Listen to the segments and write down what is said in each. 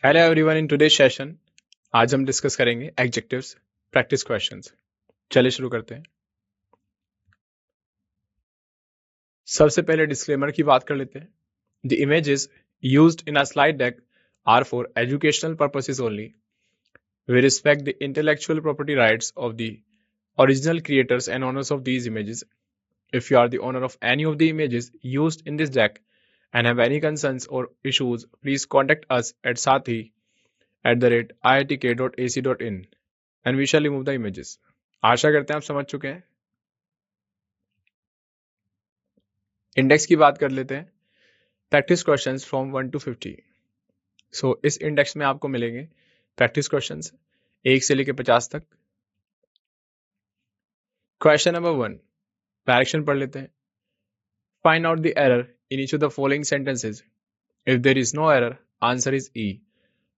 Hello everyone in today's session आज हम discuss करेंगे एडजेक्टिव्स प्रैक्टिस क्वेश्चंस। चलिए शुरू करते हैं। सबसे पहले डिस्क्लेमर की बात कर लेते हैं। The images used in a slide deck are for educational purposes only. We respect the intellectual property rights of the original creators and owners of these images. If you are the owner of any of the images used in this deck and have any concerns or issues, please contact us at sathi@iitk.ac.in and we shall remove the images. आशा करते हैं आप समझ चुके हैं। Index की बात कर लेते हैं। Practice questions from 1 to 50। सो इस इंडेक्स में आपको मिलेंगे प्रैक्टिस क्वेश्चंस 1 से लेकर 50 तक। क्वेश्चन नंबर 1, डायरेक्शन पढ़ लेते हैं। Find out the error in each of the following sentences. If there is no error, answer is E.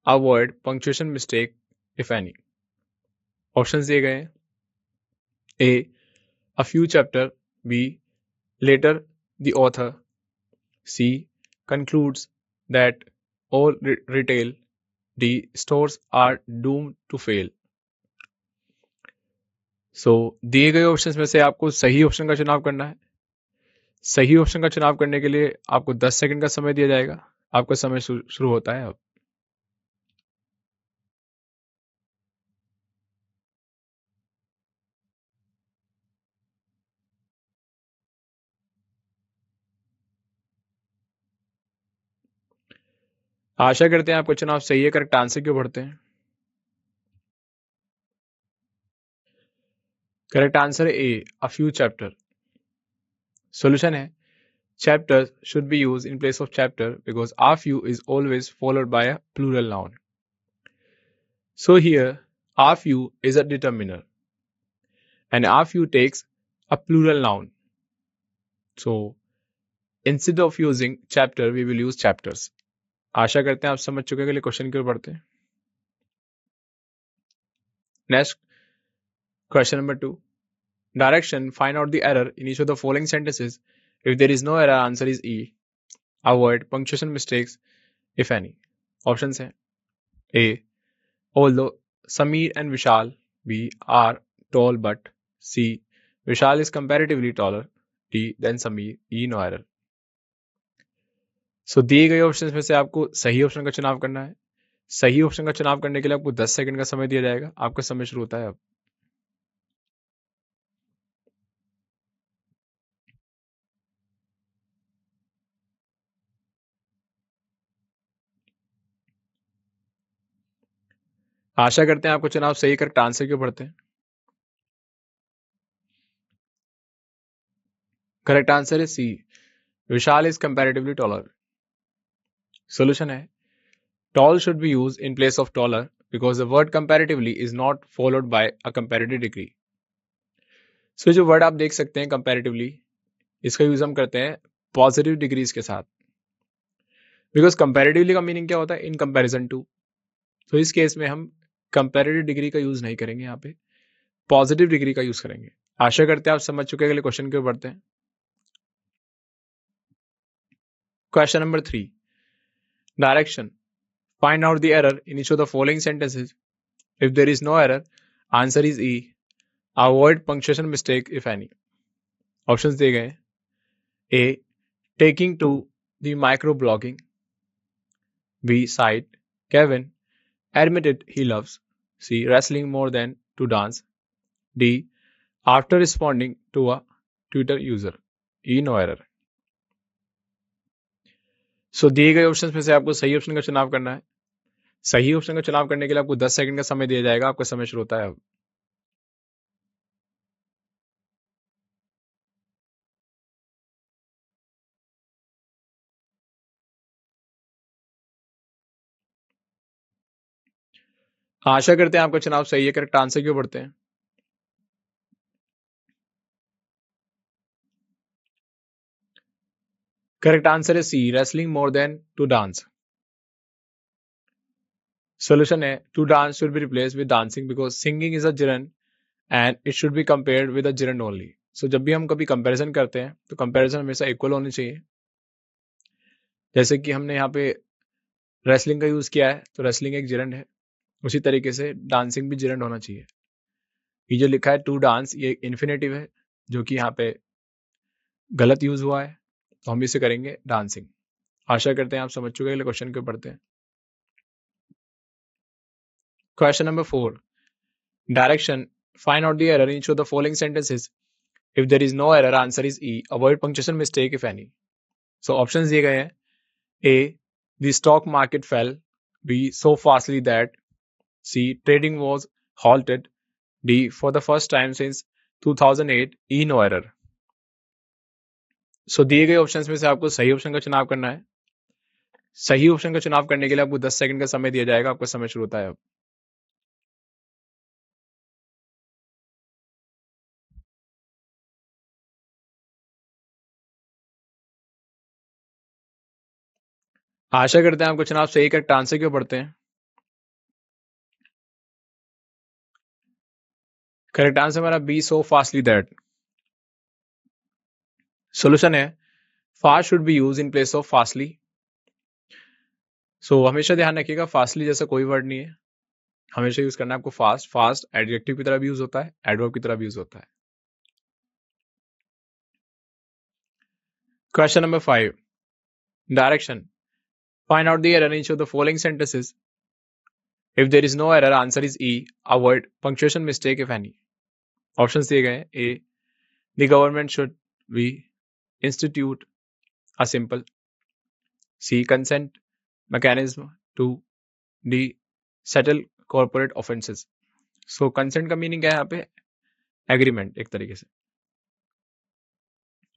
Avoid punctuation mistake if any. Options दिए गए हैं। A, a few chapter. B, later the author. C, concludes that all retail D stores are doomed to fail. So दिए गए options में से आपको सही option का चुनाव करना है। सही ऑप्शन का चुनाव करने के लिए आपको 10 सेकंड का समय दिया जाएगा। आपका समय शुरू होता है अब। आशा करते हैं आपका चुनाव सही है। करेक्ट आंसर क्यों पढ़ते हैं। करेक्ट आंसर है ए, अ फ्यू चैप्टर। सॉल्यूशन है chapters should be used in place of chapter because a few is always followed by a plural noun. So here a few is a determiner and a few takes a plural noun. So instead of using chapter we will use chapters. आशा करते हैं आप समझ चुके हैं। अगले question की ओर बढ़ते हैं। Next question number 2, direction find out the error in each of the following sentences. If there is no error, answer is E. Avoid punctuation mistakes if any. Options हैं। A, although Sameer and Vishal B are tall, but C, Vishal is comparatively taller. D, then Sameer, E, no error. So दिए गए option में से आपको सही option का चुनाव करना है। सही ऑप्शन का चुनाव करने के लिए आपको 10 सेकंड का समय दिया जाएगा। आपका समय शुरू होता है अब। आशा करते हैं आपको चुनाव सही करेक्ट आंसर क्यों पढ़ते हैं। करेक्ट आंसर है सी, विशाल इज कंपैरेटिवली टॉलर। सॉल्यूशन है tall should be used in place of taller because the word comparatively is not followed by a comparative degree. So जो वर्ड आप देख सकते हैं कंपैरेटिवली, इसका यूज हम करते हैं पॉजिटिव डिग्रीज के साथ। बिकॉज कंपैरेटिवली का मीनिंग क्या होता है, इन कंपैरिजन टू। तो इस केस में हम कंपैरेटिव डिग्री का यूज नहीं करेंगे, यहाँ पे पॉजिटिव डिग्री का यूज करेंगे। आशा करते हैं आप समझ चुके हैं। अगले क्वेश्चन के ऊपर बढ़ते हैं। Question number 3, direction find out the error in each of the following sentences. If there is no error, answer is E. Avoid punctuation mistake if any. Options दिए गए हैं। ए, taking to the microblogging. B, side. Kevin admitted he loves. C, wrestling more than to dance. D, after responding to a Twitter user. E, no error. So दिए गए options में से आपको सही option का चुनाव करना है। सही ऑप्शन का चुनाव करने के लिए आपको 10 सेकंड का समय दिया जाएगा। आपका समय शुरू होता है अब। आशा करते हैं आपका चुनाव सही है। करेक्ट आंसर क्यों बढ़ते हैं। करेक्ट आंसर है C, wrestling more than to dance. Solution है to dance should be replaced with dancing because singing is a gerund and it should be compared with a gerund only. So जब भी हम कभी comparison करते हैं तो comparison हमेशा equal होनी चाहिए। जैसे कि हमने यहाँ पे रेसलिंग का यूज किया है तो रेसलिंग एक जिरंड है, उसी तरीके से डांसिंग भी जिरंड होना चाहिए। ये जो लिखा है टू डांस, ये इन्फिनेटिव है जो कि यहाँ पे गलत यूज हुआ है, तो हम इसे करेंगे डांसिंग। आशा करते हैं आप समझ चुके हैं। अगले क्वेश्चन के पढ़ते हैं। Question number 4, direction, find out the error in each of the following sentences. If there is no error, answer is E, avoid punctuation mistake if any. So options दिए गए हैं। A, the stock market fell, B, so fastly that, C, trading was halted, D, for the first time since 2008, E, no error। सो दिए गए options में से आपको सही option का चुनाव करना है। सही ऑप्शन का चुनाव करने के लिए आपको 10 सेकंड का समय दिया जाएगा। आपका समय शुरू होता है अब। आशा करते हैं आपको चुनाव सही करेक्ट आंसर क्यों पढ़ते हैं। करेक्ट आंसर हमारा B, so fastly that। Solution है fast should be use in place of fastly. So हमेशा ध्यान रखिएगा, फास्टली जैसा कोई वर्ड नहीं है, हमेशा यूज करना है आपको फास्ट। फास्ट एडजेक्टिव की तरह भी यूज होता है, एडवर्ब की तरह भी यूज होता है। Question number 5, direction, find out the error in each of the following sentences. If there is no error, answer is E, avoid punctuation mistake if any। Options दिए गए हैं। ए, the government should be institute a simple, C, consent mechanism to, D, settle corporate offenses। So consent का meaning क्या है यहाँ पे, agreement एक तरीके से,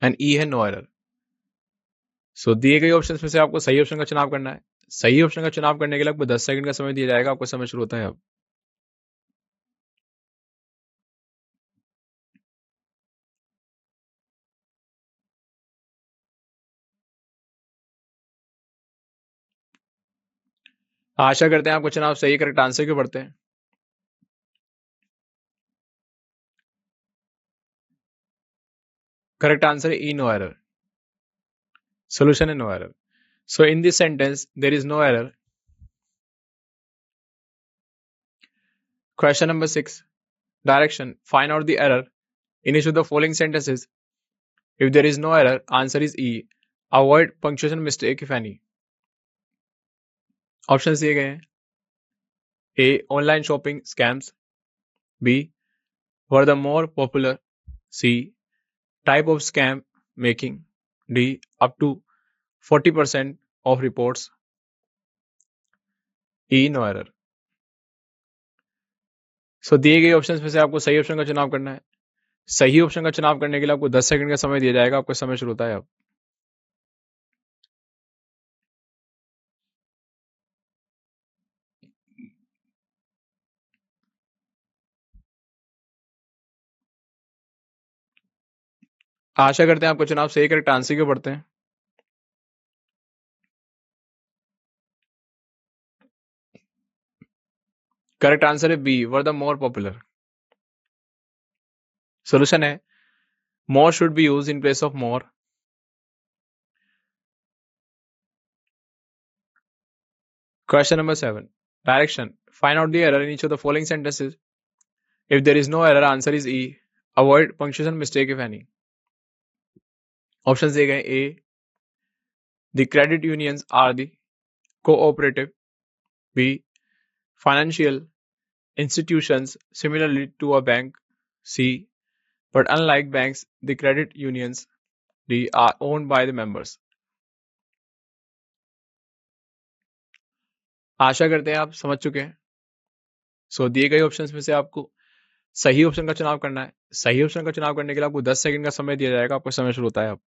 एंड ई है नो एरर। सो दिए गए ऑप्शंस में से आपको सही ऑप्शन का चुनाव करना है। सही ऑप्शन का चुनाव करने के लिए आपको 10 सेकंड का समय दिया जाएगा। आपका समय शुरू होता है अब। आशा करते हैं आपको चुनाव सही करेक्ट आंसर क्यों पढ़ते हैं। करेक्ट आंसर है ई, नो एरर। Solution है no error. So in this sentence, there is no error. Question number 6, direction, find out the error in each of the following sentences. If there is no error, answer is E, avoid punctuation mistake if any। Options दिए गए हैं। A, online shopping scams, B, were the more popular, C, type of scam making, D, up to 40% of reports, E, no error। सो दिए गए options में से आपको सही option का चुनाव करना है। सही ऑप्शन का चुनाव करने के लिए आपको 10 सेकंड का समय दिया जाएगा। आपका समय शुरू होता है अब। आशा करते हैं आपको चुनाव सही करेक्ट आंसर क्यों पढ़ते हैं। करेक्ट आंसर है B, were the more popular. Solution है more should be use in place of more. Question number 7, direction, find out the error in each of the following sentences. If there is no error, answer is E, avoid punctuation mistake if any. Options दिए गए। A, the credit unions are the cooperative, B, financial institutions similarly to a bank, C, but unlike banks, the credit unions, D, are owned by the members। आशा करते हैं आप समझ चुके हैं। सो दिए गए ऑप्शंस में से आपको सही ऑप्शन का चुनाव करना है। सही ऑप्शन का चुनाव करने के लिए आपको 10 सेकंड का समय दिया जाएगा। आपका समय शुरू होता है अब।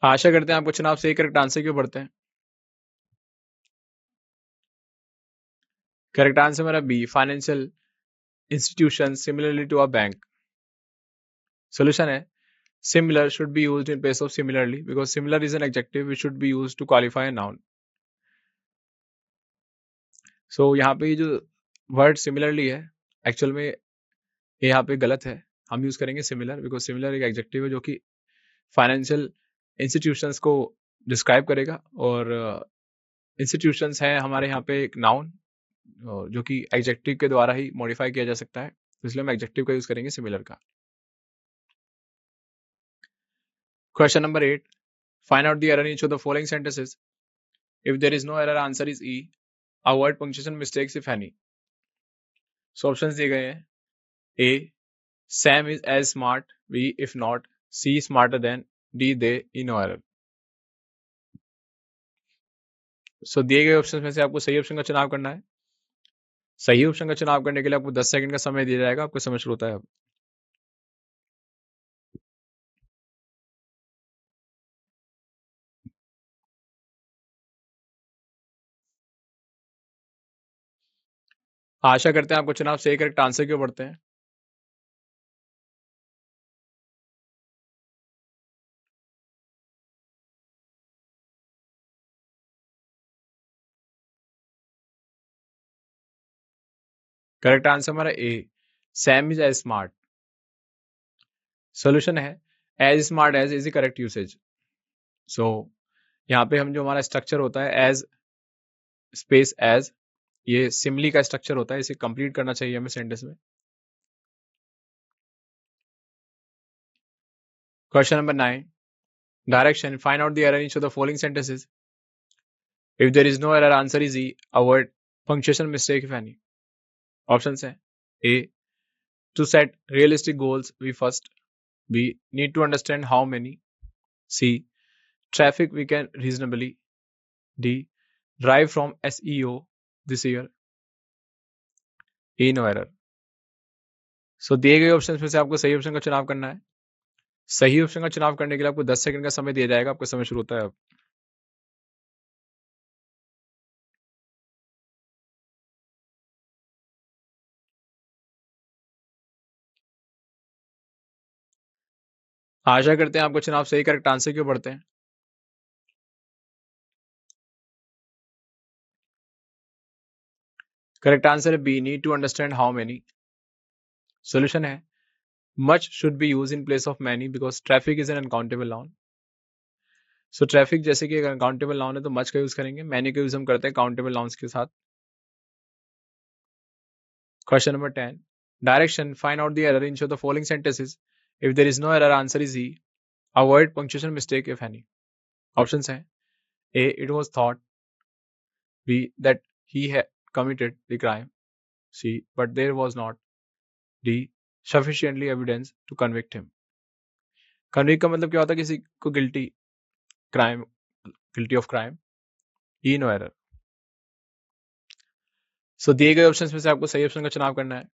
आशा करते हैं आपको चुनाव सही करेक्ट आंसर क्यों पढ़ते हैं। करेक्ट आंसर मेरा b, financial institution similarly to a bank. Solution है similar should be used in place of similarly because similar is an adjective which should be used to qualify a noun। सो यहाँ पे जो word similarly है actual में ये यहाँ पे गलत है, हम यूज करेंगे सिमिलर, बिकॉज सिमिलर एक एडजेक्टिव है जो कि फाइनेंशियल इंस्टीट्यूशंस को डिस्क्राइब करेगा, और इंस्टीट्यूशंस हैं हमारे यहाँ पे एक नाउन जो कि एडजेक्टिव के द्वारा ही मॉडिफाई किया जा सकता है, तो इसलिए हम एडजेक्टिव का यूज करेंगे सिमिलर का। Question number 8, find out the error in each of the following sentences. If there is no error, answer is E. Avoid punctuation mistakes if any. So options दिए गए हैं। A, Sam is as smart. B, if not. C, smarter than. D, they, E, no error. So दिए गए option में से आपको सही option का चुनाव करना है। सही ऑप्शन का चुनाव करने के लिए आपको 10 सेकंड का समय दिया जाएगा। आपको समय शुरू होता है अब। आशा करते हैं आपको चुनाव सही करेक्ट आंसर क्यों पढ़ते हैं। करेक्ट आंसर हमारा A, Sam is as smart. Solution है as smart as is the correct usage. So यहाँ पे हम जो हमारा स्ट्रक्चर होता है एज स्पेस एज, ये सिमली का स्ट्रक्चर होता है, इसे कंप्लीट करना चाहिए हमें सेंटेंस में। Question number 9, direction, find out the error in each of the following sentences. If there is no error, answer is E. Avoid punctuation mistake if any. Options हैं। A, to set realistic goals we first. B, need to understand how many. C, traffic we can reasonably. D, drive from SEO this year. E, no error. So दिए गए option में से आपको सही option का चुनाव करना है। सही ऑप्शन का चुनाव करने के लिए आपको 10 सेकंड का समय दिया जाएगा। आपका समय शुरू होता है अब। आशा करते हैं आपको चुनाव सही करेक्ट आंसर क्यों पढ़ते हैं। करेक्ट आंसर है B, need to understand how many. Solution है much should be use in place of many because traffic is an uncountable noun. So traffic जैसे कि एक अनकाउंटेबल नाउन है तो मच का यूज करेंगे, मैनी का यूज हम करते हैं काउंटेबल नाउन्स के साथ। Question number 10, direction, find out the error in the following sentences. If there is no error, answer is E. Avoid punctuation mistake if any. Options हैं। A, it was thought. B, that he had committed the crime. C, but there was not. D, sufficiently evidence to convict him. Convict का मतलब क्या होता है, किसी को guilty crime, guilty of crime. E, no error. So दिए गए options में से आपको सही ऑप्शन का चुनाव करना है।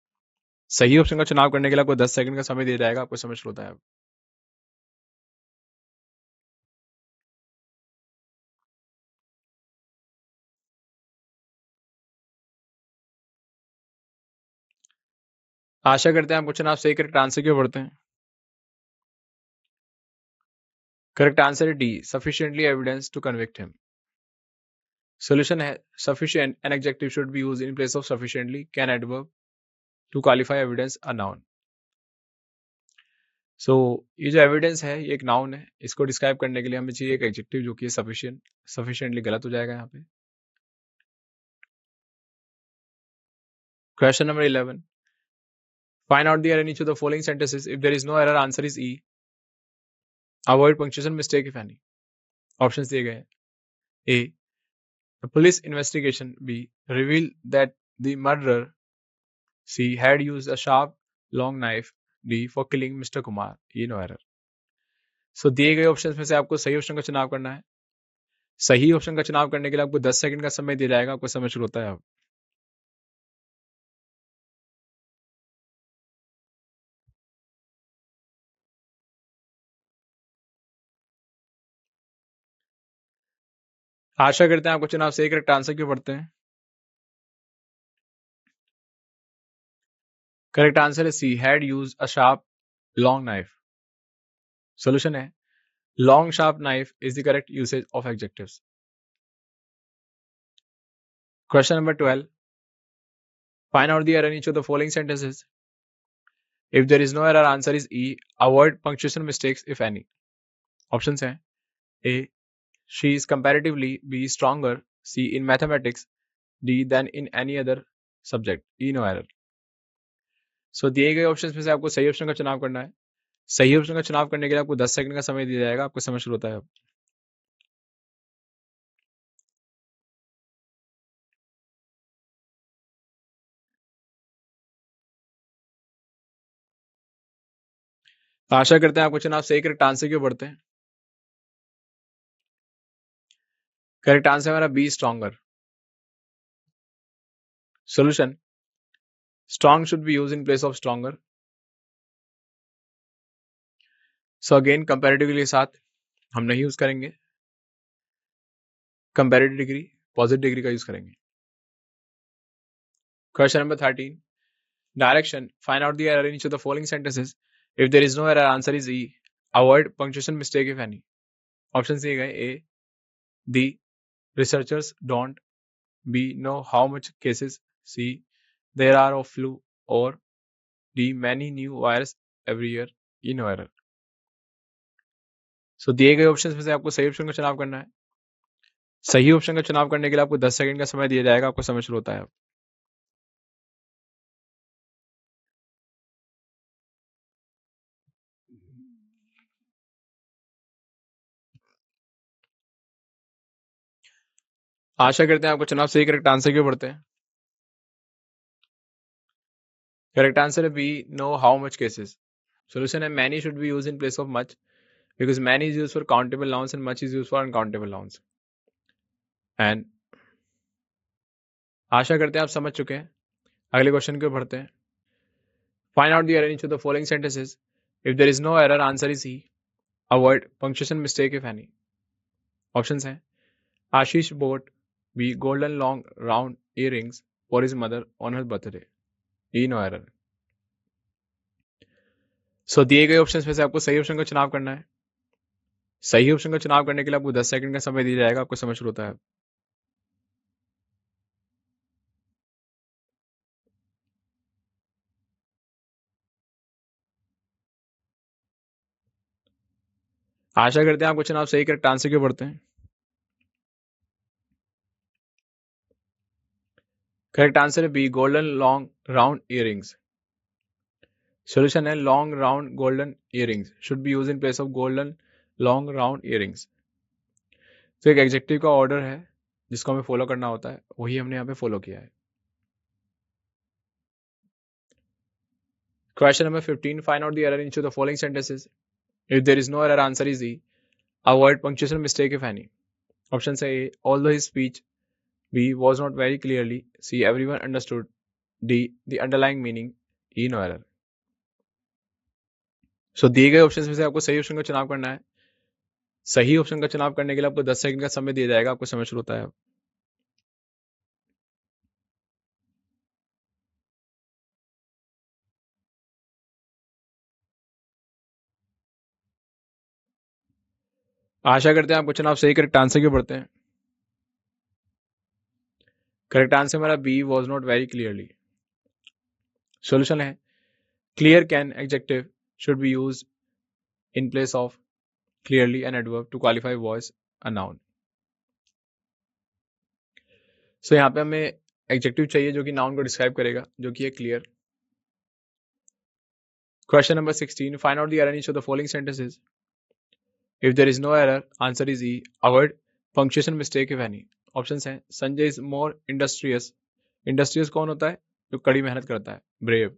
सही ऑप्शन का चुनाव करने के लिए आपको 10 सेकंड का समय दिया जाएगा। आपको समय शुरू होता है अब। आशा करते हैं आपको चुनाव सही करेक्ट आंसर क्यों पढ़ते हैं। करेक्ट आंसर है D, sufficiently evidence to convict him. Solution है sufficient, an adjective should be used in place of sufficiently, can adverb to qualify evidence a noun. So ये जो एविडेंस है ये एक नाउन है, इसको डिस्क्राइब करने के लिए हमें चाहिए एक एडजेक्टिव जो कि सफिशिएंट। सफिशिएंटली गलत हो जाएगा यहाँ पे। Question number 11, find out the error in each of the following sentences. If there is no error, answer is E. Avoid punctuation mistake if any. Options दिए गए हैं। A, the police investigation. B, reveal that the murderer. C, had used a sharp long knife. D, for killing Mr. Kumar. ये no error. So दिए गए options में से आपको सही ऑप्शन का चुनाव करना है। सही ऑप्शन का चुनाव करने के लिए आपको 10 सेकंड का समय दिया जाएगा। आपको समय शुरू होता है अब। आशा करते हैं आपको चुनाव सही करेक्ट आंसर क्यों पढ़ते हैं। करेक्ट आंसर है C, had use a sharp long knife. Solution है long sharp knife is the correct usage of adjectives. Question number 12, Find out the error in each of the following sentences. If there is no error, answer is E. Avoid punctuation mistakes if any. Options हैं A. She is comparatively B. Stronger. C. In mathematics. D. Than in any other subject. E. No error. So दिए गए options में से आपको सही option का चुनाव करना है. सही ऑप्शन का चुनाव करने के लिए आपको 10 सेकंड का समय दिया जाएगा. आपको समय शुरू होता है अब. आशा करते हैं आपको चुनाव सही करेक्ट आंसर क्यों बढ़ते हैं. करेक्ट आंसर हमारा B stronger. Solution strong should be use in place of stronger. So again comparatively के साथ हम नहीं यूज करेंगे. कंपैरेटिव डिग्री पॉजिटिव डिग्री का यूज करेंगे. Question number 13. Direction. Find out the error in each of the following sentences. If there is no error, answer is E. Avoid punctuation mistake if any. Options दिए गए A. The researchers don't. B. Know how much cases. C. There are of flu. Or D. Many new virus every year. E. No error. So दिए गए options में से आपको सही option का चुनाव करना है. सही ऑप्शन का चुनाव करने के लिए आपको 10 सेकंड का समय दिया जाएगा. आपको समय शुरू होता है. आशा करते हैं आपको चुनाव सही करेक्ट आंसर क्यों बढ़ते हैं. करेक्ट आंसर है b. No how much cases. Solution है many should be used in place of much because many is used for countable nouns and much is used for uncountable nouns. And आशा करते हैं आप समझ चुके हैं. अगले question को पढ़ते हैं. Find out the error in each of the following sentences. If there is no error, answer is E. Avoid punctuation mistake if any. Options हैं Ashish bought B. Golden long round earrings for his mother on her birthday. E. No error. So दिए गए options में से आपको सही option का चुनाव करना है. सही ऑप्शन का चुनाव करने के लिए आपको 10 सेकंड का समय दिया जाएगा. आपको समय शुरू होता है. आशा करते हैं आपको चुनाव सही करेक्ट आंसर क्यों बढ़ते हैं. करेक्ट आंसर है B. Golden long round earrings. Solution है long round golden earrings should be use in place of golden long round earrings. तो एक एडजेक्टिव का ऑर्डर है जिसको हमें फॉलो करना होता है. वही हमने यहाँ पे फॉलो किया है. Question number 15. Find out the error in the following sentences. If there is no error, answer is E. Avoid punctuation mistake if any. Option है A. Although his speech. B. Was not very clearly. C. Everyone understood. D. The underlying meaning. E. No error. So दिए गए option में से आपको सही option का चुनाव करना है. सही ऑप्शन का चुनाव करने के लिए आपको 10 सेकंड का समय दिया जाएगा. आपको समय शुरू होता है. आशा करते हैं आपको चुनाव सही करेक्ट आंसर क्यों बढ़ते हैं. करेक्ट आंसर हमारा B. Was not very clearly. Solution है clear can adjective should be used in place of clearly an adverb to qualify voice a noun. So यहाँ पे हमें एडजेक्टिव चाहिए जो कि नाउन को डिस्क्राइब करेगा, जो कि है clear. Question number 16. Find out the error in each of the following sentences. If there is no error, answer is E. Avoid punctuation mistake if any. Options हैं Sanjay is more industrious. Industrious कौन होता है? जो कड़ी मेहनत करता है. Brave.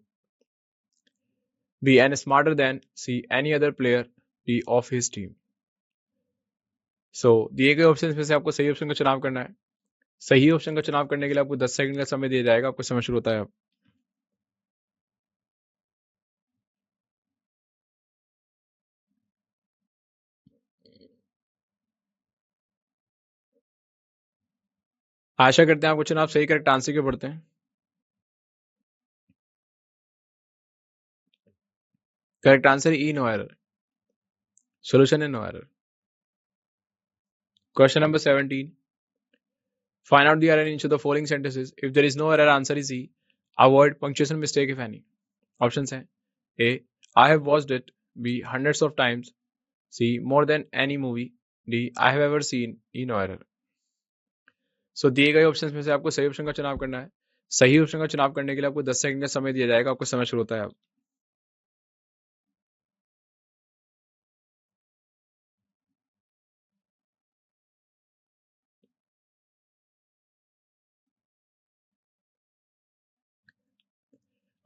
B. And smarter than C any other player D of his team. So दिए गए ऑप्शन में से आपको सही ऑप्शन का चुनाव करना है. सही ऑप्शन का चुनाव करने के लिए आपको 10 सेकंड का समय दिया जाएगा. आपको समय शुरू होता है अब. आशा करते हैं आपको चुनाव सही करेक्ट आंसर क्यों बढ़ते हैं. Correct answer E. No error. Solution है no error. Question number 17. Find out the error in each of the following sentences. If there is no error, answer is E. Avoid punctuation mistake if any. Options हैं A. I have watched it. B. Hundreds of times. C. More than any movie. D. I have ever seen. E. No error. सो दिए गए options में से आपको सही option का चुनाव करना है। सही ऑप्शन का चुनाव करने के लिए आपको 10 सेकंड का समय दिया जाएगा। आपको समय शुरू होता है अब।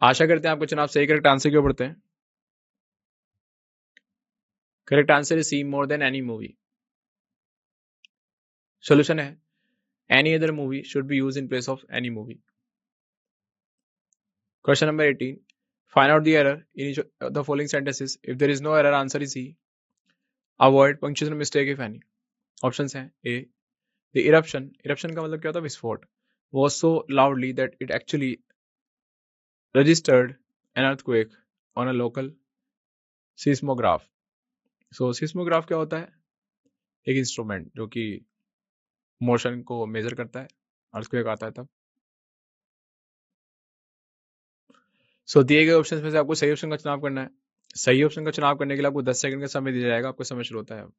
आशा करते हैं आपको चुनाव सही करेक्ट आंसर क्यों पढ़ते हैं। Correct answer is C, more than any movie. Solution है any other movie should be use in place of any movie. Question number 18, find out the error in each of the following sentences. If there is no error, answer is C. Avoid punctuation mistake if any. Options हैं A, the eruption का मतलब क्या होता है, विस्फोट, was so loudly that it actually registered an earthquake on a local seismograph। So seismograph क्या होता है, एक इंस्ट्रूमेंट जो कि मोशन को मेजर करता है, अर्थक्वेक आता है तब। सो दिए गए ऑप्शंस में से आपको सही ऑप्शन का चुनाव करना है। सही ऑप्शन का चुनाव करने के लिए आपको 10 सेकंड का समय दिया जाएगा। आपको समय शुरू होता है अब।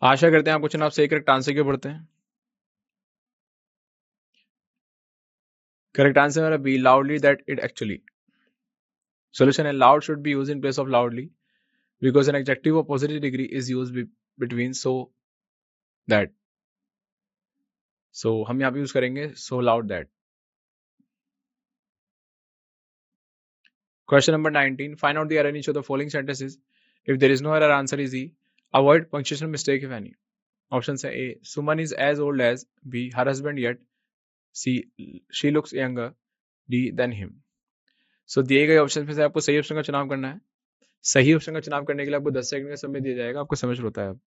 आशा करते हैं आपको चुनाव सही करेक्ट आंसर क्यों पढ़ते हैं। करेक्ट आंसर मेरा B, loudly that it actually. Solution है loud should be use in place of loudly because an adjective of positive degree is use between so that. So हम यहाँ पे यूज करेंगे so loud that. Question number 19. Find out the error in each of the following sentences. If there is no error, answer is E. Avoid punctuation mistake if any. Options are A. Suman is as old as. B. Her husband yet. C. She looks younger. D. Than him. So दिए गए option में से आपको सही option का चुनाव करना है। सही ऑप्शन का चुनाव करने के लिए आपको 10 सेकंड का समय दिया जाएगा। आपको समय शुरू होता है अब।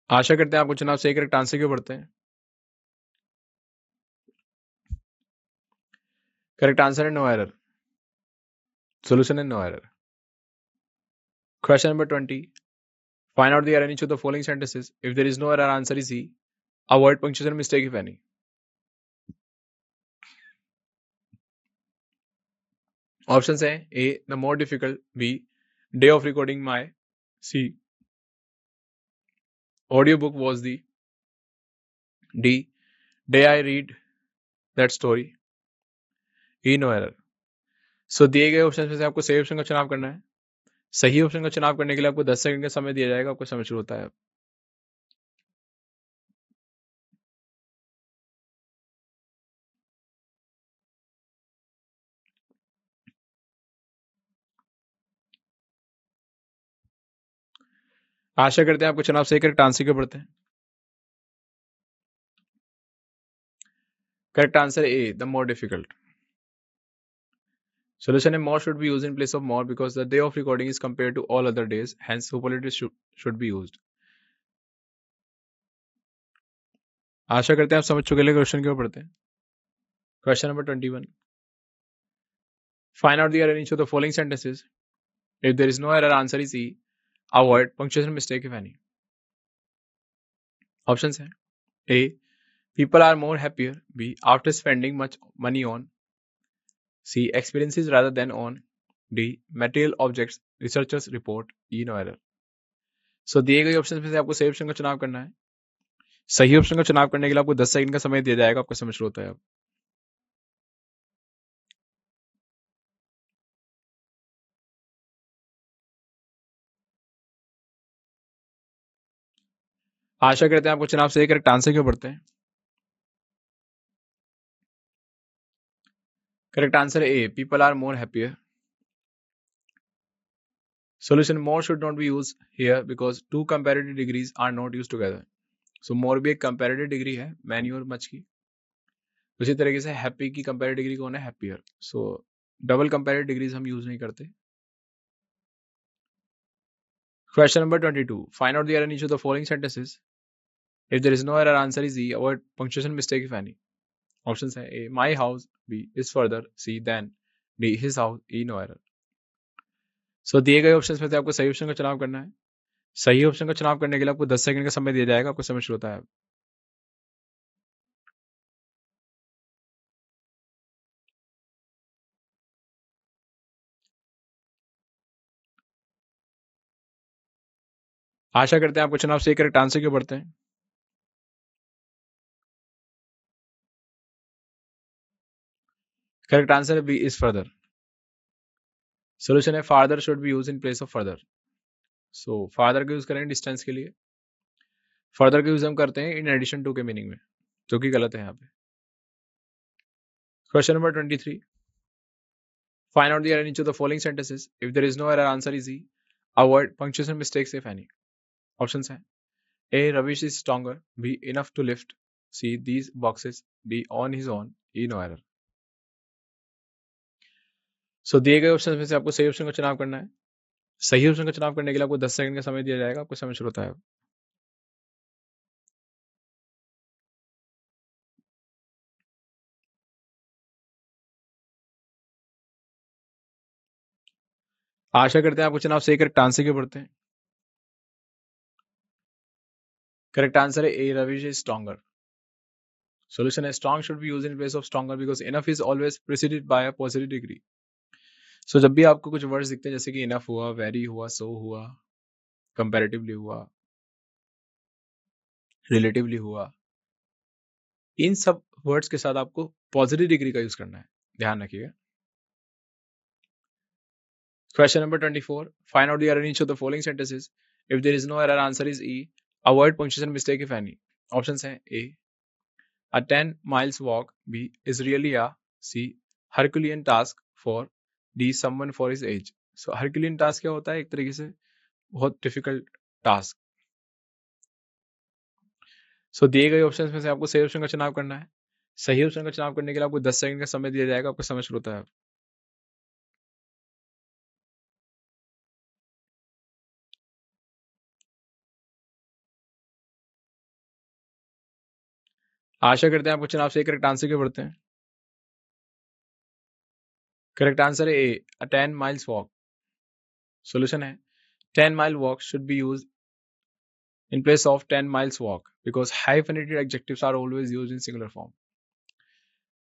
आशा करते हैं आपको चुनाव सही करेक्ट आंसर क्यों पढ़ते हैं। करेक्ट आंसर है नो एरर। सोल्यूशन है no error. Question number 20. Find out the error in each of the following sentences. If there is no error, answer is C. Avoid punctuation mistake if any. Options हैं A. The more difficult. B. Day of recording my. C. Audiobook was the. D. Day I read that story. E. No error. So दिए गए option में से आपको सही option का चुनाव करना है। सही ऑप्शन का चुनाव करने के लिए आपको 10 सेकंड का समय दिया जाएगा। आपको समय शुरू होता है अब। आशा करते हैं आपको चुनाव सही करेक्ट आंसर क्यों पढ़ते हैं। Correct answer A, the more difficult. Solution है more should be used in place of more because the day of recording is compared to all other days, hence superlative should be used. आशा करते हैं आप समझ चुके हैं question क्यों पढ़ते हैं। Question number 21. Find out the error in each of the following sentences. If there is no error, answer is E. Avoid punctuation mistake if any. Options हैं A. People are more happier. B. After spending much money on. C. Experiences rather than on. D. Material objects. Researchers report. E. No error. So दिए गए option में से आपको सही option का चुनाव करना है। सही ऑप्शन का चुनाव करने के लिए आपको 10 सेकंड का समय दिया जाएगा। आपको समय शुरू होता है अब। आशा करते हैं आपको चुनाव सही करेक्ट आंसर क्यों पढ़ते हैं। करेक्ट आंसर है A, people are more happier. Solution more should not be used here because two comparative degrees are not used together. So more भी एक comparative degree है many और much की। उसी तरीके से happy की comparative degree कौन है, happier. So double comparative degrees हम use नहीं करते। Question number 22. Find out the error in each of the following sentences. If there is no error, answer is E. Avoid punctuation mistake if any. Options है A. My house. B. Is further. C. Then. D. His house. E. No error. So दिए गए options में से आपको सही option का चुनाव करना है. सही ऑप्शन का चुनाव करने के लिए आपको 10 सेकंड का समय दिया जाएगा. आपको समय शुरू होता है. आशा करते हैं आपको चुनाव से करेक्ट आंसर क्यों पढ़ते हैं. करेक्ट आंसर है बी. Is further. सोल्यूशन है father should be use in place of further. So father का यूज करेंगे डिस्टेंस के लिए. फर्दर का यूज हम करते हैं इन एडिशन टू के मीनिंग में, जो कि गलत है यहाँ पे. Question number 23. Find out the error in each of the following sentences. If there is no error, answer is E. Avoid punctuation mistakes if any. Options हैं A. Ravish is stronger. B. Enough to lift. C. These boxes. D. On his own. E. No error. So दिए गए option में से आपको सही option का चुनाव करना है. सही ऑप्शन का चुनाव करने के लिए आपको 10 सेकंड का समय दिया जाएगा. आपको समय शुरू होता है. आशा करते हैं आपको चुनाव सही करेक्ट आंसर क्यों पढ़ते हैं. करेक्ट आंसर है A. Ravish is stronger. Solution is strong should be used in place of stronger because enough is always preceded by a positive degree. So जब भी आपको कुछ वर्ड्स दिखते हैं जैसे कि enough हुआ, very हुआ, so हुआ, comparatively हुआ, relatively हुआ, इन सब वर्ड्स के साथ आपको पॉजिटिव डिग्री का यूज करना है. ध्यान रखिएगा. Question number 24. Find out the error in each of the following sentences. If there is no error, answer is E. Avoid punctuation mistake if any. Options हैं A. A 10 miles walk. B. Is really a. C. Herculean task. For D. Someone for his age. So Herculean task क्या होता है? एक तरीके से बहुत difficult task. सो दिए गए ऑप्शंस में से आपको सही ऑप्शन का चुनाव करना है. सही ऑप्शन का चुनाव करने के लिए आपको 10 सेकंड का समय दिया जाएगा. आपका समय शुरू होता है. आशा करते हैं आपको चुनाव से करेक्ट आंसर क्यों पढ़ते हैं. करेक्ट आंसर है ए. अ 10 माइल्स वॉक. सोल्यूशन है 10 mile walk should be used in place of 10 miles walk because hyphenated adjectives are always used in singular form.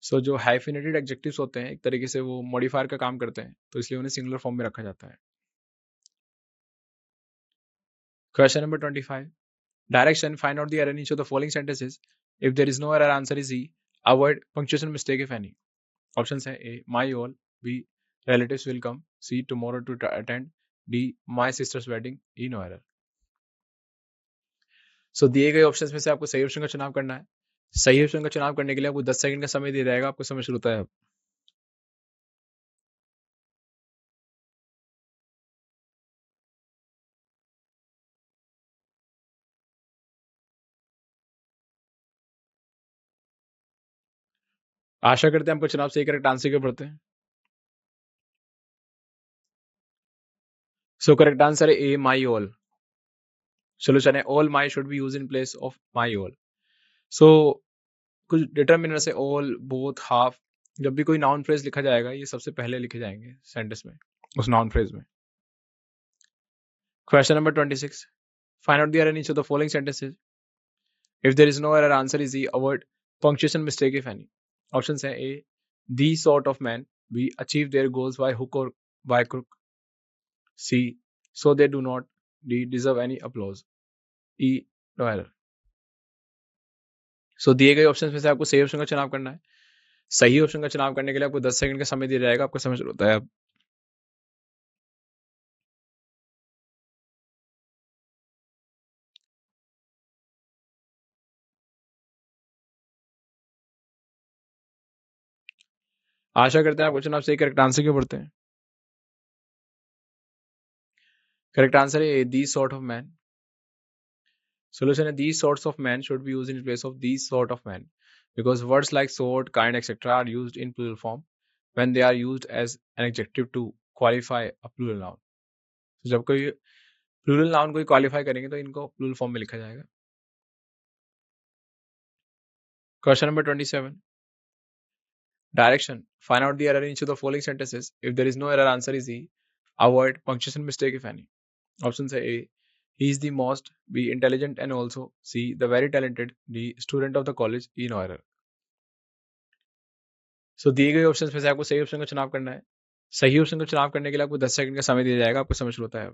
So जो hyphenated adjectives होते हैं एक तरीके से वो मॉडिफायर का काम करते हैं, तो इसलिए उन्हें सिंगुलर फॉर्म में रखा जाता है. Question number 25. Direction. Find out the error in each of the following sentences. If there is no error, answer is E. Avoid punctuation mistake if any. Options है A. My all. B. Relatives will come. C. Tomorrow to attend. D. My sister's wedding. E. No error. सो दिए गए options में से आपको सही option का चुनाव करना है. सही ऑप्शन का चुनाव करने के लिए आपको 10 सेकंड का समय दिया जाएगा. आपको समय शुरू होता है. आशा करते हैं आपको चुनाव से करेक्ट आंसर क्यों पढ़ते हैं. सो करेक्ट आंसर है ए. My all. सोल्यूशन है all my should be use in place of my all. So कुछ डिटरमिनर से ऑल, बोथ, हाफ, जब भी कोई नाउन फ्रेज लिखा जाएगा ये सबसे पहले लिखे जाएंगे सेंटेंस में, उस नाउन फ्रेज में. Question number 26. Find out the error in each of the following sentences. If there is no error, answer is E. Avoid punctuation mistake if any. Options हैं ए. The sort of man. B. Achieve their goals by hook और by crook. C. So they do not. D. Deserve any applause. E. No error. So दिए गए options में से आपको सही option का चुनाव करना है. सही ऑप्शन का चुनाव करने के लिए आपको 10 सेकंड का समय दिया जाएगा. आपको समय शुरू होता है अब. आशा करते हैं आप क्वेश्चन आप सही करेक्ट आंसर क्यों पढ़ते हैं. करेक्ट आंसर है these sort of man. Solution है these sorts of man should be used in place of these sort of man because words like sort, kind, etc. are used in plural form when they are used as an adjective to qualify a plural noun. So जब कोई plural noun को qualify करेंगे तो इनको plural form में लिखा जाएगा। Question number 27, direction, find out the error in each of the following sentences. If there is no error, answer is E, avoid punctuation mistake if any. Option है a, he is the most, B, intelligent and also, C, the very talented, D, student of the college, E, no error। सो दिए गए option में से आपको सही option का चुनाव करना है। सही ऑप्शन का चुनाव करने के लिए आपको 10 सेकंड का समय दिया जाएगा। आपको समझ होता है।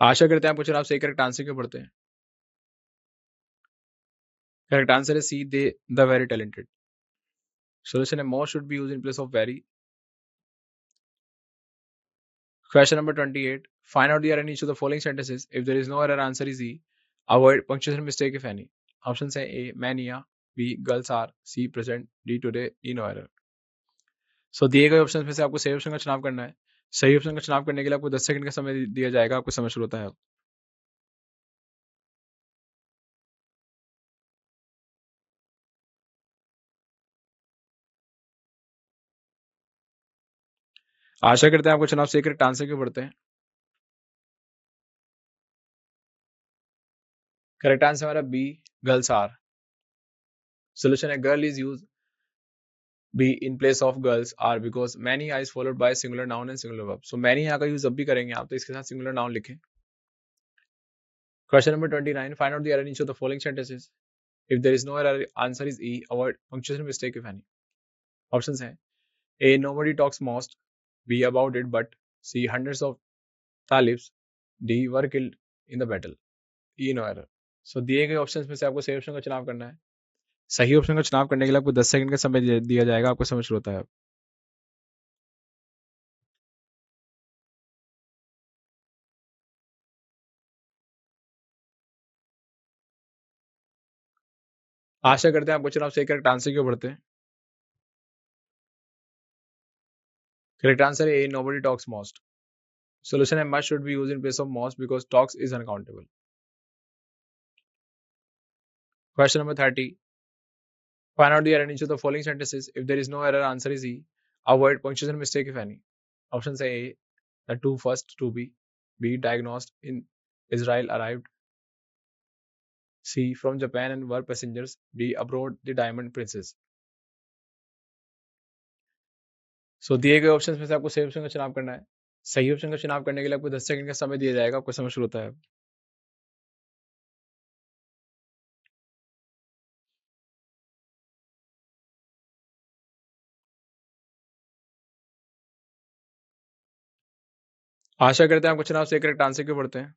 आशा करते हैं आपको चुनाव सही करेक्ट आंसर क्यों पढ़ते हैं। करेक्ट आंसर है सी, दे द वेरी टैलेंटेड। सोल्यूशन है most should be used in place of very. Question number 28. Find out the error in each of the following sentences. If there is no error, answer is E. Avoid punctuation mistake if any. Options are A, mania, B, girls are, C, present, D, today, E, no error। सो दिए गए option में से आपको सही option का चुनाव करना है। सही ऑप्शन का चुनाव करने के लिए आपको 10 सेकंड का समय दिया जाएगा। आपको समय शुरू होता है अब। आशा करते हैं आपको चुनाव सही करेक्ट आंसर क्यों पढ़ते हैं। करेक्ट आंसर हमारा बी, गर्ल्स आर। सोल्यूशन है girl is use be in place of girls are because many are is followed by singular noun and singular verb. So many यहाँ का यूज जब भी करेंगे आप तो इसके साथ सिंगुलर नाउन लिखें। Question number 29. Find out the error in each of the following sentences. If there is no error, answer is E. Avoid punctuation mistake if any. Options हैं A, nobody talks most, B, about it but, C, hundreds of talibs, D, were killed in the battle, E, no error। So दिए गए options में से आपको सही option का चुनाव करना है। सही ऑप्शन का चुनाव करने के लिए आपको 10 सेकंड का समय दिया जाएगा। आपको समझ होता है। आशा करते हैं आपको चुनाव सही करेक्ट आंसर क्यों पढ़ते हैं। करेक्ट आंसर है ए, nobody talks most। Solution है must should be used in place of most because talks is uncountable। Question number 30. Find out the error in each of the following sentences. If there is no error, answer is E. Avoid punctuation mistake if any। Options are A, the two first to be, B, diagnosed in Israel arrived, C, from Japan and were passengers, D, abroad the diamond princess। So दिए गए options में से आपको सही option का चुनाव करना है। सही ऑप्शन का चुनाव करने के लिए आपको 10 सेकंड का समय दिया जाएगा। आपको समय शुरू होता है। आशा करते हैं आपको चुनाव से करेक्ट आंसर क्यों पढ़ते हैं।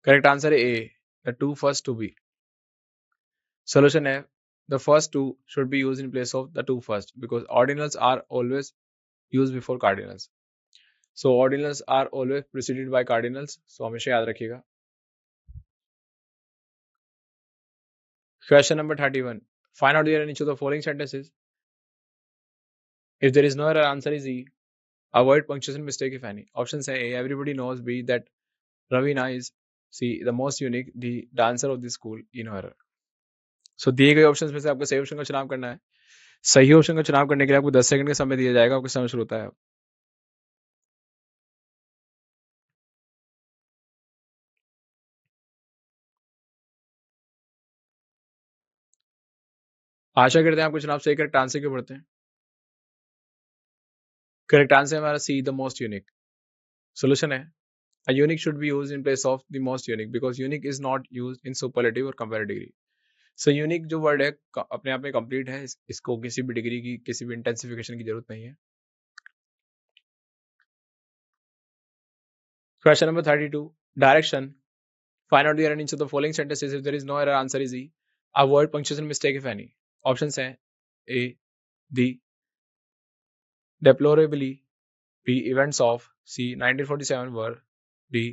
करेक्ट आंसर है A, the two first to be. Solution है the first two should be used in place of the two first because ordinals are always used before cardinals। So ordinals are always preceded by cardinals। So हमेशा याद रखिएगा। Question number 31. Find out the error in each of the following sentences. If there is no error, answer is E. Avoid punctuation mistake if any। Options है A, everybody knows, B, that Ravina is, C, the most unique, D, dancer of the school, E, no error। So दिए गए options में से आपको सही option का चुनाव करना है। सही ऑप्शन का चुनाव करने के लिए आपको 10 सेकंड का समय दिया जाएगा। आपको समय शुरू होता है। आशा करते हैं आपको चुनाव सही करेक्ट आंसर क्यों पढ़ते हैं। करेक्ट आंसर है हमारा सी, द मोस्ट यूनिक। सोल्यूशन है a unique should be used in place of the most unique because unique is not used in superlative or comparative degree। So unique जो word है अपने आप में कंप्लीट है। इसको किसी भी डिग्री की किसी भी इंटेंसिफिकेशन की जरूरत नहीं है। Question number 32, direction, find out the error in each of the following sentences. If there is no error, answer is E. Avoid punctuation mistake if any. Options हैं ए, दी deplorably, B, events of, C, 1947 were, D,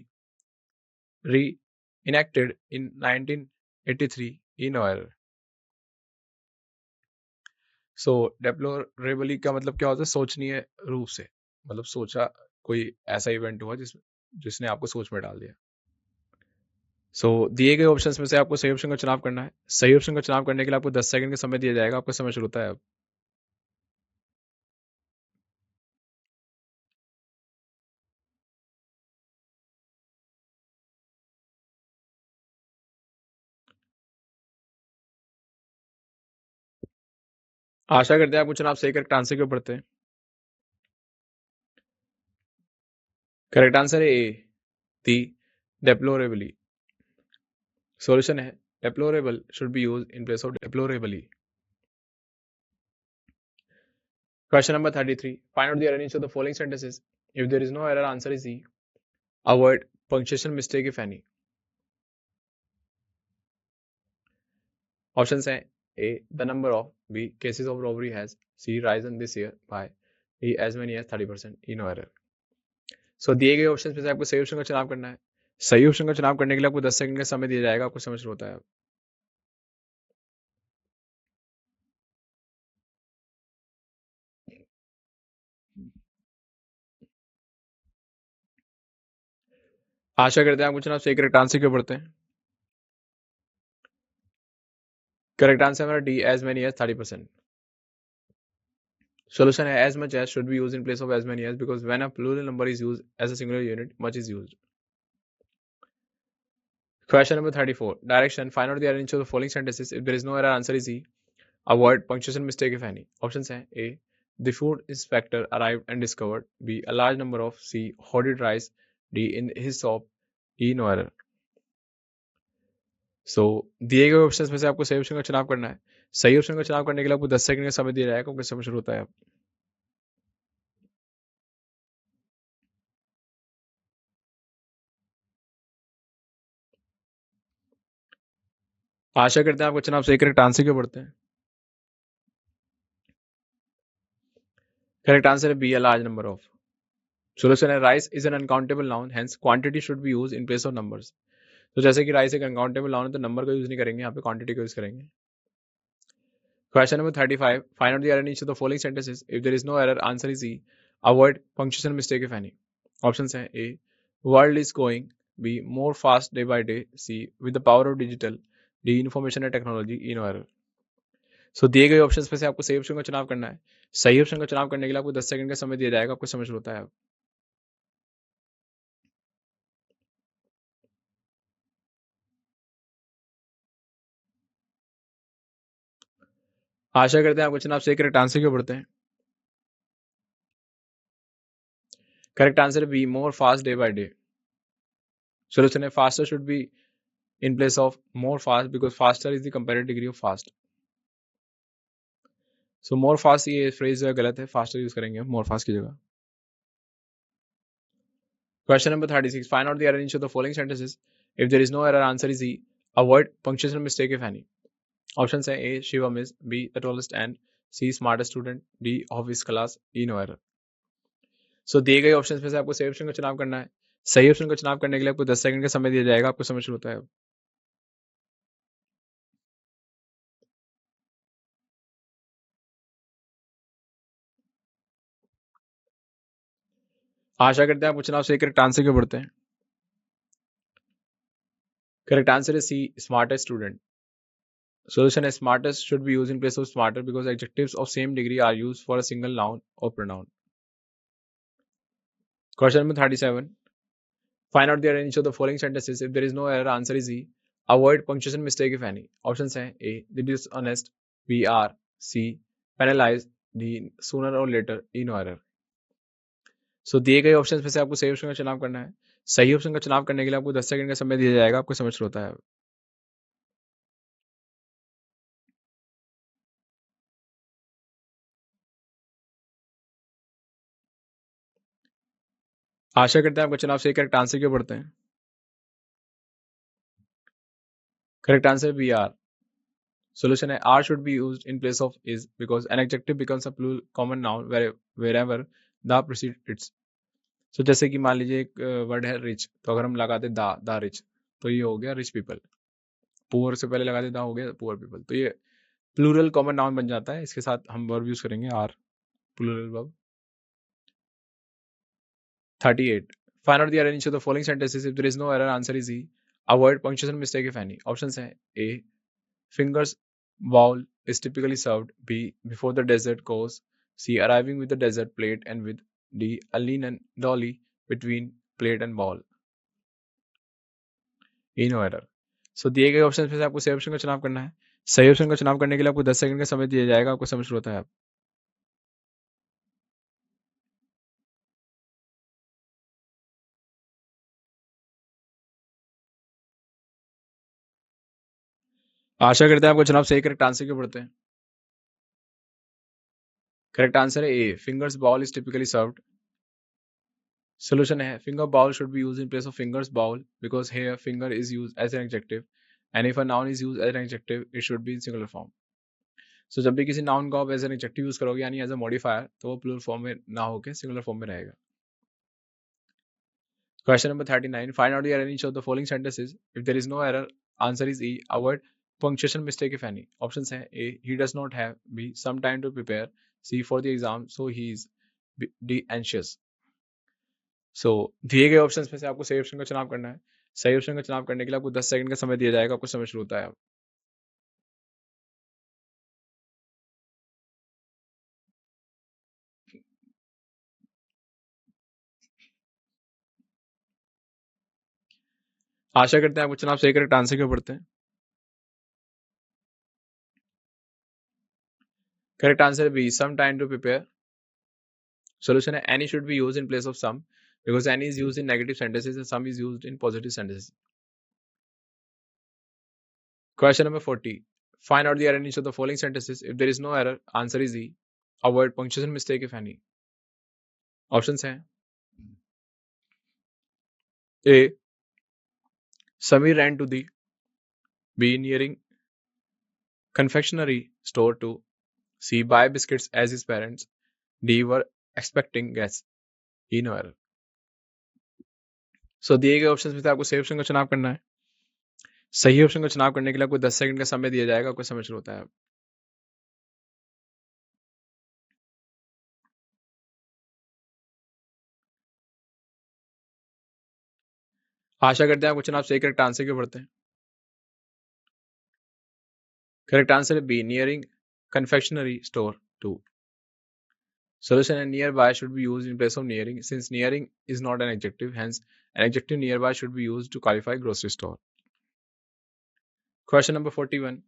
reenacted in 1983, E, no error। सो डेप्लोरेबली का मतलब क्या होता है, सोचनीय रूप से, मतलब सोचा कोई ऐसा इवेंट हुआ जिसने आपको सोच में डाल दिया। सो दिए गए ऑप्शंस में से आपको सही ऑप्शन का चुनाव करना है। सही ऑप्शन का चुनाव करने के लिए आपको 10 सेकंड का समय दिया जाएगा। आपका समय शुरू होता है अब। आशा करते हैं आपको चुनाव सही करेक्ट आंसर क्यों पढ़ते हैं। करेक्ट आंसर है ए, दी डेप्लोरेबली। सॉल्यूशन है deplorable should be used in place of deplorably. Question number 33. Find out the error in each of the following sentences. If there is no error, answer is E. Avoid punctuation mistake if any. Options हैं A. The number of B. Cases of robbery has C. Risen this year by D. As many as 30%. E. No error. So दिए गए option में से आपको सही option का चुनाव करना है। सही ऑप्शन का चुनाव करने के लिए आपको 10 सेकंड का समय दिया जाएगा। आपको समझ होता है अब। आशा करते हैं आपको चुनाव सही करेक्ट आंसर क्यों पढ़ते हैं। करेक्ट आंसर हमारा d as many as 30%. Solution है as much as should be used in place of as many as because when a plural number is used as a singular unit, much is used. Question number 34. Direction. Find out the error in each of the following sentences. If there is no error, answer is E. Avoid punctuation mistake if any. Options हैं A. The food inspector arrived and discovered B. A large number of C. Hoarded rice D. In his shop E. No error. So दिए गए options में से आपको सही option का चुनाव करना है। सही ऑप्शन का चुनाव करने के लिए आपको 10 सेकंड का समय दिया जाएगा क्योंकि समय शुरू होता है अब। आशा करते हैं आपको चुनाव सही करेक्ट आंसर क्यों पढ़ते हैं। करेक्ट आंसर है B, a large number of. Solution है rice is an uncountable noun, hence quantity should be use in place of numbers. तो जैसे कि राइस एक अनकाउंटेबल नाउन है तो नंबर का यूज नहीं करेंगे, यहाँ पे क्वांटिटी का यूज करेंगे। Question number 35. Find out the error in each of the following sentences. If there is no error, answer is E. Avoid punctuation mistake if any. Options हैं A. World is going B more fast day by day C. With the power of digital D. Information and technology E. No error. So दिए गए options में से आपको सही option का चुनाव करना है। सही ऑप्शन का चुनाव करने के लिए आपको 10 सेकंड का समय दिया जाएगा। आपको समझ होता है अब। आशा करते हैं आपको चुनाव सही करेक्ट आंसर क्यों पढ़ते हैं। करेक्ट आंसर है B, more fast day by day. Solution है faster should be in place of more fast because faster is the comparative degree of fast. So more fast ये फ्रेज जो है गलत है, फास्टर यूज करेंगे मोर fast की जगह। Question number 36. Find out the error in each of the following sentences. If there is no error, answer is E. Avoid punctuation mistake if any. Options हैं A. Shivam is B. The tallest and C. Smartest student D. Of his class E. No error. So दिए गए options में से आपको सही option का चुनाव करना है। सही ऑप्शन का चुनाव करने के लिए आपको 10 सेकंड का समय दिया जाएगा। आपको समझ होता है अब। आशा करते हैं आपको चुनाव सही करेक्ट आंसर क्यों पढ़ते हैं। Correct answer is C, smartest student. Solution is smartest should be used in place of smarter because adjectives of same degree are used for a single noun or pronoun. Question number 37. Find out the error in each of the following sentences. If there is no error, answer is E. Avoid punctuation mistake if any. Options हैं A. The dishonest. B. R. C. Penalize. D. Sooner or later. E. No error. So दिए गए options में से आपको सही option का चुनाव करना है। सही ऑप्शन का चुनाव करने के लिए आपको 10 सेकंड का समय दिया जाएगा। आपको समझ होता है। आशा करते हैं आपको चुनाव सही करेक्ट आंसर क्यों पढ़ते हैं। Correct answer b, are. Solution है are should be used in place of is because an adjective becomes a plural common noun wherever the precedes it. So जैसे कि मान लीजिए एक वर्ड है rich, तो अगर हम लगाते द rich, तो ये हो गया rich people। poor से पहले लगाते द हो गया poor people। तो ये plural common noun बन जाता है। इसके साथ हम verb यूज करेंगे are, plural verb। 38. Find out the error in each of the following sentences. If there is no error, answer is E. Avoid punctuation mistake if any. Options हैं ए fingers bowl is typically served, b before the dessert course, c arriving with the dessert plate, and with d a linen dolly between plate and bowl। No error. So दिए गए option में से आपको सही option का चुनाव करना है। सही ऑप्शन का चुनाव करने के लिए आपको 10 सेकंड का समय दिया जाएगा। आपको समझ शुरू होता है। आशा करते हैं आपको चुनाव सही करेक्ट आंसर क्यों पढ़ते हैं। करेक्ट आंसर है A fingers bowl is typically served. Solution है finger bowl should be used in place of fingers bowl because here finger is used as an adjective and if a noun is used as an adjective it should be in singular form. So जब भी किसी noun को आप as an adjective use करोगे यानी as a modifier तो वो plural form में ना होकर सिंगुलर फॉर्म में रहेगा। Question number 39. Find out the error in each of the following sentences. If there is no error, answer is E. Avoid punctuation mistake if any. Options हैं A. He does not have. B. Some time to prepare. C. For the exam, so he is. D. Anxious. So दिए गए options में से आपको सही option का चुनाव करना है। सही ऑप्शन का चुनाव करने के लिए आपको 10 सेकंड का समय दिया जाएगा। आपको समय शुरू होता है अब। आशा करते हैं आपको चुनाव सही करेक्ट आंसर क्यों पढ़ते हैं। Correct answer b some time to prepare. Solution है any should be used in place of some because any is used in negative sentences and some is used in positive sentences. Question number 40. Find out the error in each of the following sentences. If there is no error, answer is E. Avoid punctuation mistake if any. Options हैं A. Samir ran to the B. Nearing confectionery store to C. Buy biscuits as his parents. D. Were expecting guests. E. No error. So दिए गए options में से आपको सही option का चुनाव करना है। सही ऑप्शन का चुनाव करने के लिए आपको 10 सेकंड का समय दिया जाएगा। आपको समझ शुरू होता है। आशा करते हैं आपको चुनाव सही करेक्ट आंसर क्यों पढ़ते हैं। करेक्ट आंसर है b nearing confectionery store to. Solution and nearby should be used in place of nearing since nearing is not an adjective, hence an adjective nearby should be used to qualify grocery store. Question number 41.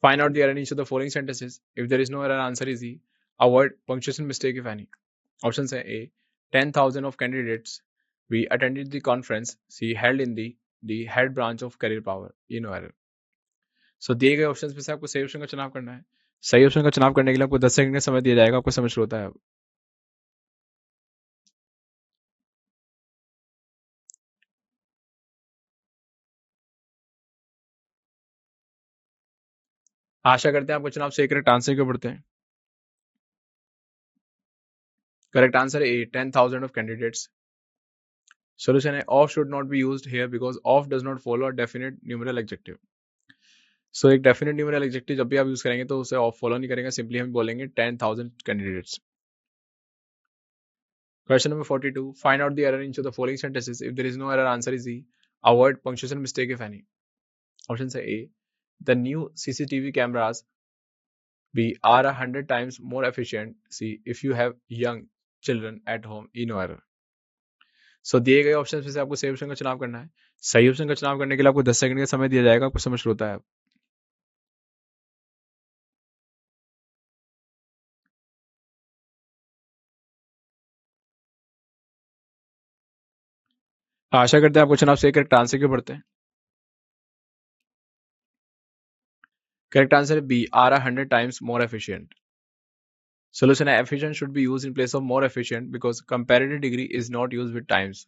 Find out the error in each of the following sentences. If there is no error, answer is E. Avoid punctuation mistake if any. Options are A. 10,000 of candidates. B. Attended the conference. C. Held in the head branch of career power. E. No error. So दिए गए options में से आपको सही option का चुनाव करना है। सही ऑप्शन का चुनाव करने के लिए आपको 10 सेकंड का समय दिया जाएगा। आपको समझ शुरू होता है अब। आशा करते हैं आपको चुनाव सही करेक्ट आंसर क्यों पढ़ते हैं। करेक्ट आंसर है ए 10,000 of candidates. Solution है of should not be used here because of does not follow a definite numeral adjective. So एक definite numeral adjective जब भी आप यूज करेंगे तो उसे of follow नहीं करेंगे, सिंपली हम बोलेंगे 10,000 candidates. Question number 42. Find out the error in each of the following sentences. If there is no error, answer is E. Avoid punctuation mistake if any. Option है A. The new CCTV cameras B are 100 times more efficient. C. If you have young children at home. E. No error. सो दिए गए option में से आपको सही option का चुनाव करना है। सही ऑप्शन का चुनाव करने के लिए आपको 10 सेकंड का समय दिया जाएगा। आपको समझ शुरू होता है। आशा करते हैं आपको चुनाव सही करेक्ट आंसर क्यों पढ़ते हैं। करेक्ट आंसर है B are 100 times more efficient. Solution है efficient should be used in place of more efficient because comparative degree is not used with times.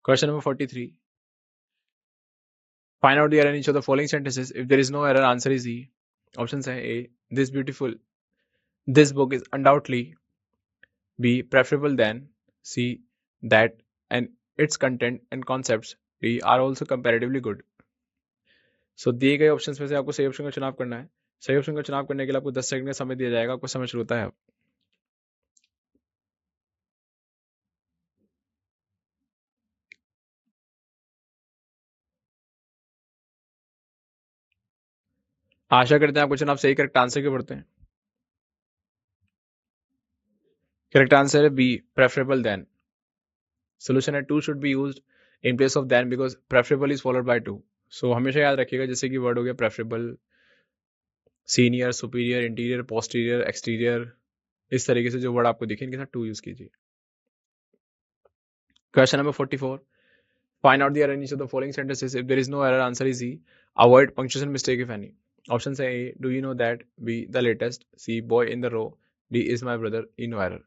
Question number 43. Find out the error in each of the following sentences. If there is no error, answer is E. Options है A this book is undoubtedly. B preferable than. C that and its content and concepts D are also comparatively good. So दिए गए options में से आपको सही option का चुनाव करना है। सही ऑप्शन का चुनाव करने के लिए आपको 10 सेकंड का समय दिया जाएगा। आपको समय शुरू होता है अब। आशा करते हैं आप क्वेश्चन आप सही करेक्ट आंसर क्यों पढ़ते हैं। करेक्ट आंसर है बी, प्रेफरेबल देन। सोल्यूशन है to should be used in place of than because preferable is followed by to. So हमेशा याद रखिएगा, जैसे कि वर्ड हो गया preferable, senior, superior, interior, posterior, exterior, इस तरीके से जो वर्ड आपको दिखे इनके साथ टू यूज कीजिए। Question number 44, find out the error in each of the following sentences. If there is no error, answer is E, avoid punctuation mistake if any. Option है A, do you know that, B, the latest, C, boy in the row, D, is my brother, E, no error.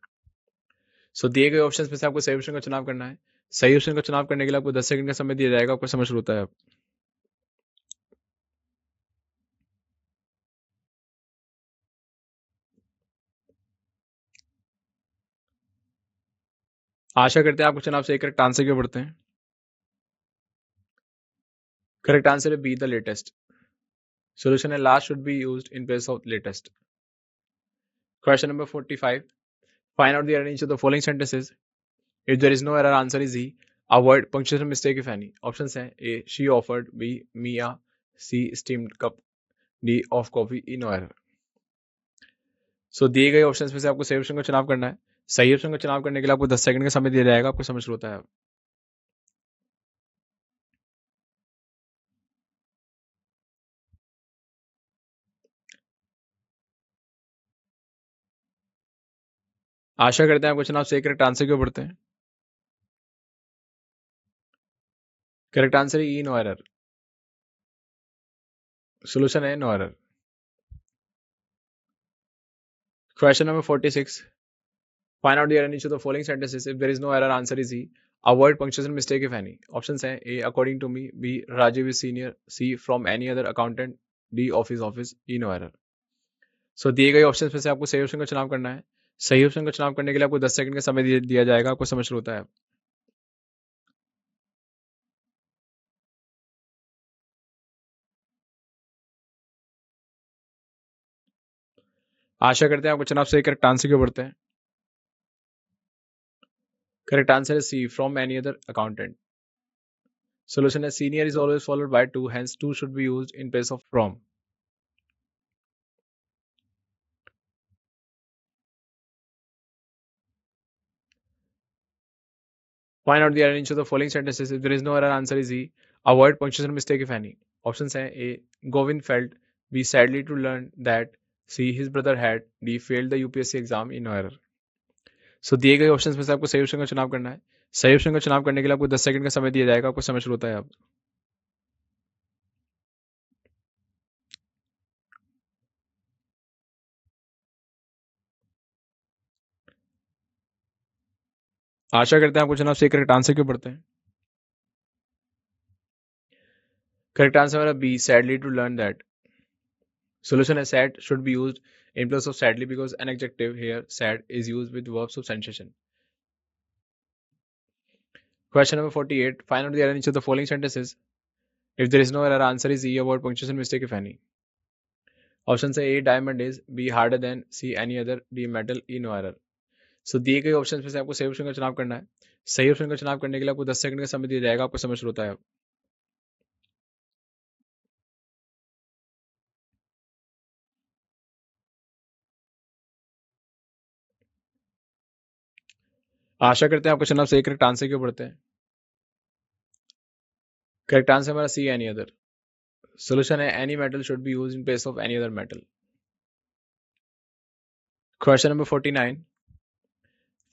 So दिए गए option में से आपको सही option का चुनाव करना है। सही ऑप्शन का चुनाव करने के लिए आपको 10 सेकंड का समय दिया जाएगा। आपको समझ शुरू होता है अब। आशा करते हैं आप क्वेश्चन आप सही करेक्ट आंसर क्यों पढ़ते हैं। करेक्ट आंसर है बी, द लेटेस्ट। सोल्यूशन है last should be used in place of latest. Question number 45, find out the error in each of the following sentences. If there is no error, answer is E, avoid punctuation mistake if any. Options हैं A, she offered, B, me a, C, steamed cup, D, of coffee, E, no error. So दिए गए options में से आपको सही option का चुनाव करना है। सही ऑप्शन का चुनाव करने के लिए आपको 10 सेकंड का समय दिया जाएगा। आपको समझ शुरू होता है अब। आशा करते हैं आप क्वेश्चन आप सही करेक्ट आंसर क्यों पढ़ते हैं। करेक्ट आंसर है ई, नो एरर। सोल्यूशन है no error. Question number 46, find out the error in each of the following sentences. If there is no error, answer is E, avoid punctuation mistake if any. Options हैं A, according to me, B, Rajiv is senior, C, from any other accountant, D, office office, E, no error. So दिए गए options में से आपको सही option का चुनाव करना है। सही ऑप्शन का चुनाव करने के लिए आपको 10 सेकंड का समय दिया जाएगा। आपको समझ शुरू होता है। आशा करते हैं आप क्वेश्चन आप सही करेक्ट आंसर क्यों पढ़ते हैं। करेक्ट आंसर है C, from any other accountant. Solution is senior is always followed by to, hence to should be used in place of from. Find out the error in each of the following sentences. If there is no error, answer is E. Avoid punctuation mistake if any. Options are A, Govind felt, B, sadly to learn that, C, his brother had, D, failed the UPSC exam in no error. So दिए गए options में से आपको सही option का चुनाव करना है। सही ऑप्शन का चुनाव करने के लिए आपको 10 सेकंड का समय दिया जाएगा। आपको समझ शुरू होता है अब। आशा करते हैं आप क्वेश्चन आप सही करेक्ट आंसर क्यों पढ़ते हैं। करेक्ट आंसर हमारा b, sadly to learn that. Solution is sad should be used in place of sadly because an adjective here, sad, is used with verbs of sensation. Question number 48. Find out the error in each of the following sentences. If there is no error, answer is E, about punctuation mistake if any. Options A, diamond is, B, harder than, C, any other, D, metal, E, no error. So दिए गए option में से आपको सही option का चुनाव करना है। सही ऑप्शन का चुनाव करने के लिए आपको 10 सेकंड का समय दिया जाएगा। आपको समझ शुरू होता है अब। आशा करते हैं आपका चुनाव सही करेक्ट आंसर क्यों पढ़ते हैं। करेक्ट आंसर हमारा सी, एनी अदर। सोल्यूशन है any metal should be use in place of any other metal. Question number 49.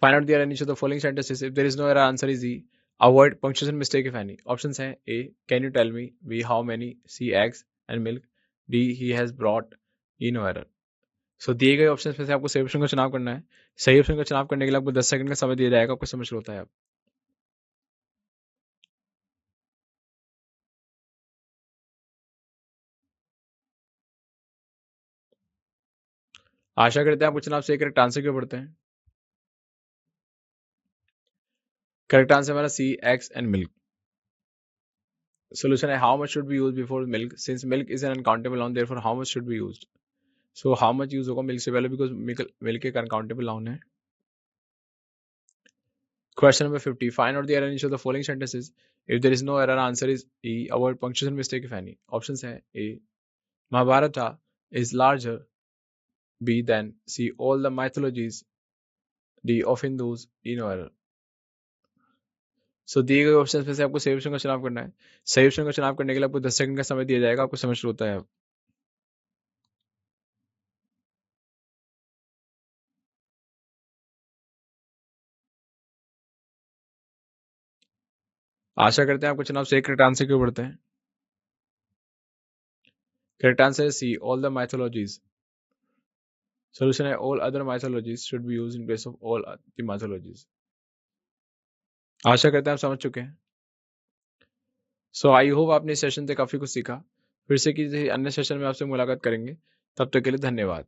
Find out the error in each of the following sentences. If there is no error, answer is E. Avoid punctuation mistake if any. Options हैं A, can you tell me, B, how many, C, eggs and milk, D, he has brought, E, no error. So दिए गए options में से आपको सही option का चुनाव करना है। सही ऑप्शन का चुनाव करने के लिए आपको 10 सेकंड का समय दिया जाएगा। आपको समझ होता है अब। आशा करते हैं आप क्वेश्चन आप सही करेक्ट आंसर क्यों पढ़ते हैं। करेक्ट आंसर हमारा सी, एग्स एंड मिल्क। सोल्यूशन है how much should be use before milk, since milk is an uncountable noun, therefore how much should be used. So how much use होगा milk से पहले, because milk एक uncountable noun है। Question number 50. Find out the error in each of the following sentences. If there is no error, answer is E. Avoid punctuation mistake if any. Options हैं A, Mahabharata is larger. B. Then see all the mythologies. D. Of Hindus in oral. सो दिए गए option में से आपको सही option का चुनाव करना है। सही ऑप्शन का चुनाव करने के लिए आपको 10 सेकंड का समय दिया जाएगा। आपको समय शुरू होता है अब। आशा करते हैं आपको चुनाव से करेक्ट आंसर क्यों बढ़ते हैं। करेक्ट आंसर है C all the mythologies. Solution है all other mythologies should be used in place of all the mythologies. आशा करते हैं आप समझ चुके हैं। सो आई होप आपने इस सेशन से काफी कुछ सीखा। फिर से किसी अन्य सेशन में आपसे मुलाकात करेंगे। तब तक के लिए धन्यवाद।